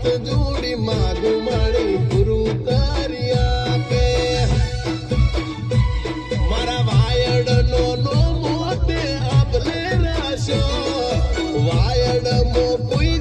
હાથ જોડી માગું મારી પૂરું કરી આપે મારા વાયડનો નો મોટે આપલે રાશો વાયડ મો કોઈ